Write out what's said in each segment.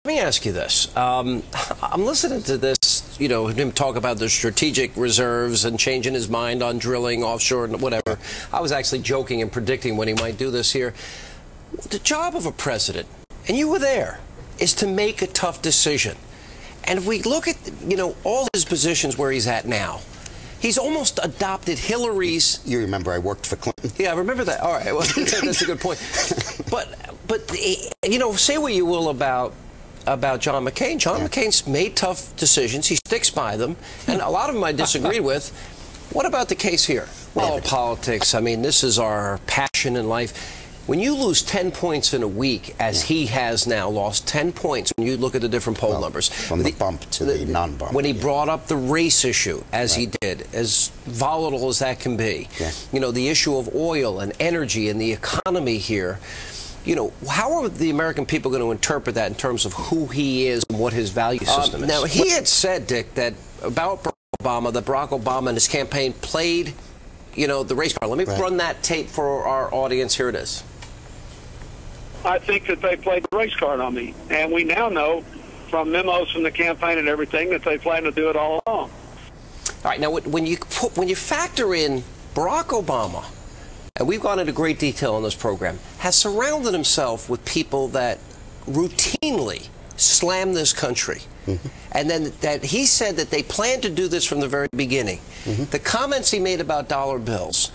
me ask you this. I'm listening to this, you know, him talk about the strategic reserves and changing his mind on drilling offshore and whatever. I was actually joking and predicting when he might do this here. The job of a president, and you were there, is to make a tough decision. And if we look at, you know, all his positions where he's at now, he's almost adopted Hillary's... You remember I worked for Clinton? Yeah, I remember that. All right, well, that's a good point. But you know, say what you will about John McCain. John McCain's made tough decisions. He sticks by them, and a lot of them I disagreed with. What about the case here? Well, politics. I mean, this is our passion in life. When you lose 10 points in a week, as he has now lost 10 points, when you look at the different poll numbers. From the bump to the non-bump. When he brought up the race issue, as he did, as volatile as that can be, you know, the issue of oil and energy and the economy here, you know, how are the American people going to interpret that in terms of who he is and what his value system is? Now, he had said, Dick, that about Barack Obama and his campaign played, you know, the race card. Let me run that tape for our audience. Here it is. I think that they played the race card on me. And we now know from memos from the campaign and everything that they plan to do it all along. All right. Now, when you factor in Barack Obama, and we've gone into great detail on this program, has surrounded himself with people that routinely slam this country. And then that he said that they planned to do this from the very beginning. The comments he made about dollar bills.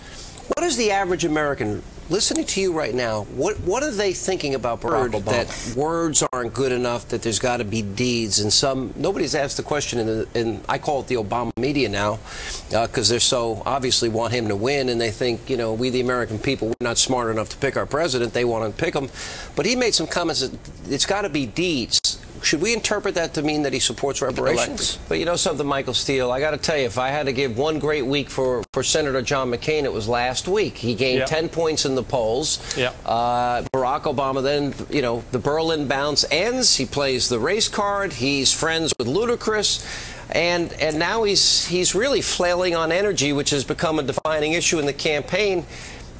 What is the average American listening to you right now? What are they thinking about Barack Obama? That words aren't good enough, that there's got to be deeds, and nobody's asked the question in I call it the Obama media now, because they're so obviously want him to win, and they think, you know, we the American people, we're not smart enough to pick our president. They want to pick him. But he made some comments that it's got to be deeds. Should we interpret that to mean that he supports reparations? But you know something, Michael Steele, I got to tell you, if I had to give one great week for Senator John McCain, it was last week. He gained 10 points in the polls. Barack Obama then, you know, the Berlin bounce ends. He plays the race card. He's friends with Ludacris. And now he's really flailing on energy, which has become a defining issue in the campaign.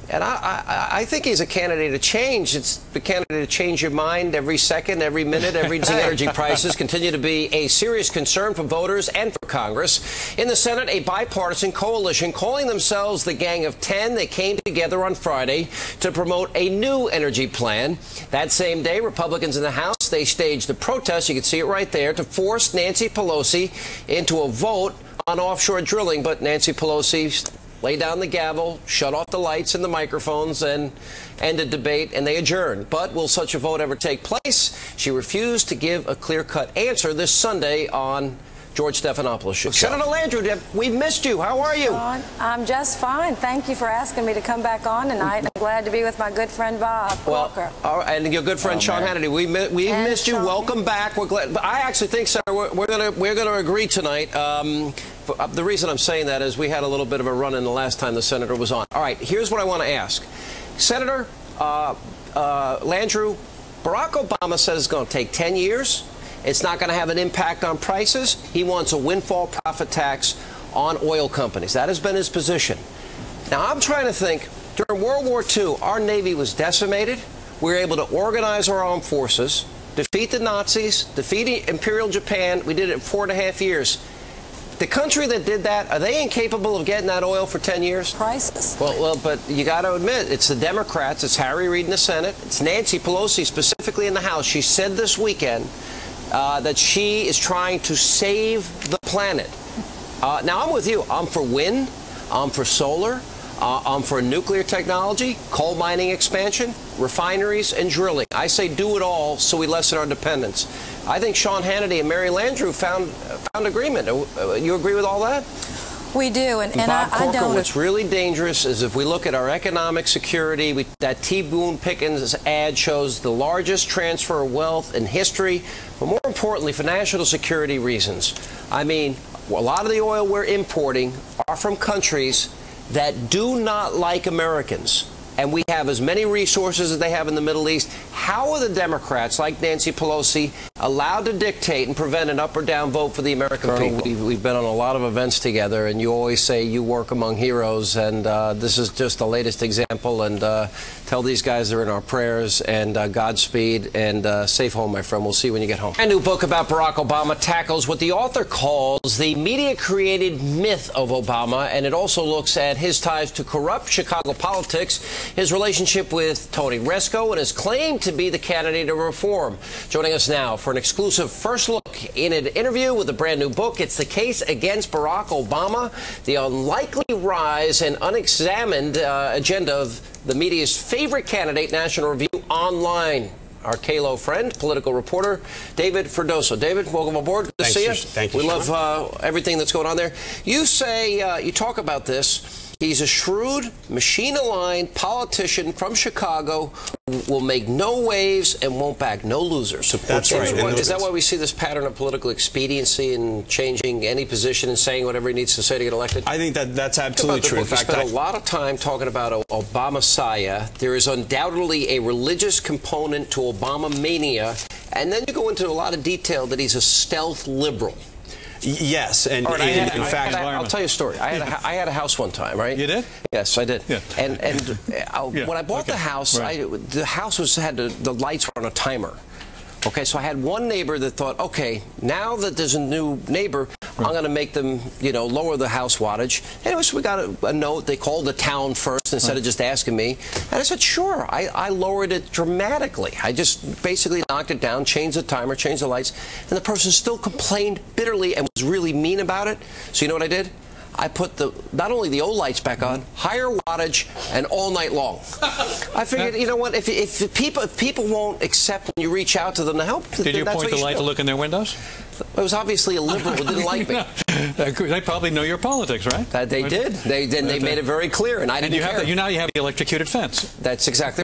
And I think he's a candidate of change. It's the candidate to change your mind every second, every minute, every day. Energy prices continue to be a serious concern for voters and for Congress. In the Senate, a bipartisan coalition calling themselves the Gang of 10. They came together on Friday to promote a new energy plan. That same day, Republicans in the House, they staged a protest, you can see it right there, to force Nancy Pelosi into a vote on offshore drilling. But Nancy Pelosi lay down the gavel, shut off the lights and the microphones, and ended debate, and they adjourned. But will such a vote ever take place? She refused to give a clear-cut answer this Sunday on George Stephanopoulos' show. Senator Landrieu, we've missed you. How are you? I'm just fine. Thank you for asking me to come back on tonight. I'm glad to be with my good friend Bob Walker. All right, and your good friend Sean Hannity. We missed you. Welcome back. We're glad. But I actually think, Senator, we're gonna agree tonight. The reason I'm saying that is we had a little bit of a run-in the last time the senator was on. All right, here's what I want to ask. Senator Landrieu, Barack Obama says it's going to take 10 years. It's not going to have an impact on prices. He wants a windfall profit tax on oil companies. That has been his position. Now, I'm trying to think, during World War II, our Navy was decimated. We were able to organize our armed forces, defeat the Nazis, defeat Imperial Japan. We did it in 4.5 years. The country that did that, are they incapable of getting that oil for 10 years? Prices. Well, but you got to admit, it's the Democrats, it's Harry Reid in the Senate, it's Nancy Pelosi specifically in the House. She said this weekend that she is trying to save the planet. Now, I'm with you. I'm for wind. I'm for solar. I'm for nuclear technology, coal mining expansion, refineries, and drilling. I say do it all so we lessen our dependence. I think Sean Hannity and Mary Landrieu found agreement. You agree with all that? We do, and Bob I Corker, don't. what's really dangerous is if we look at our economic security, that T. Boone Pickens ad shows the largest transfer of wealth in history, but more importantly, for national security reasons. I mean, a lot of the oil we're importing are from countries that do not like Americans. and we have as many resources as they have in the Middle East, how are the Democrats, like Nancy Pelosi, allowed to dictate and prevent an up or down vote for the American people? We've been on a lot of events together, and you always say you work among heroes, and this is just the latest example. And tell these guys they're in our prayers, and Godspeed, and safe home, my friend. We'll see you when you get home. A new book about Barack Obama tackles what the author calls the media-created myth of Obama, and it also looks at his ties to corrupt Chicago politics, his relationship with Tony Resco, and his claim to be the candidate of reform. Joining us now for an exclusive first look in an interview with a brand new book, it's The Case Against Barack Obama, the unlikely rise and unexamined agenda of the media's favorite candidate, National Review Online. Our KALO friend, political reporter, David Ferdoso. David, welcome aboard. Good to see you. Thank you. We love everything that's going on there. You say, you talk about this. He's a shrewd, machine-aligned politician from Chicago who will make no waves and won't back no losers. That's right. Is that why we see this pattern of political expediency and changing any position and saying whatever he needs to say to get elected? I think that's absolutely true. In fact, we spent a lot of time talking about Obama-Messiah. There is undoubtedly a religious component to Obama mania, and then you go into a lot of detail that he's a stealth liberal. Yes, and Right, in fact, I'll tell you a story. I had a house one time, right? You did? Yes, I did. Yeah. And when I bought the house, right. The house had the lights were on a timer. Okay, so I had one neighbor that thought, okay, now that there's a new neighbor, I'm going to make them, lower the house wattage. Anyways, we got a note. They called the town first instead of just asking me. And I said, sure. I lowered it dramatically. I just basically knocked it down, changed the timer, changed the lights. And the person still complained bitterly and was really mean about it. So you know what I did? I put not only the old lights back on, higher wattage, and all night long. I figured, you know what? If people won't accept when you reach out to them to help, did you point the light to look in their windows? It was obviously a liberal who didn't like me. They probably know your politics, right? They did. They made it very clear, and I didn't care. Now you have the electrocuted fence. That's exactly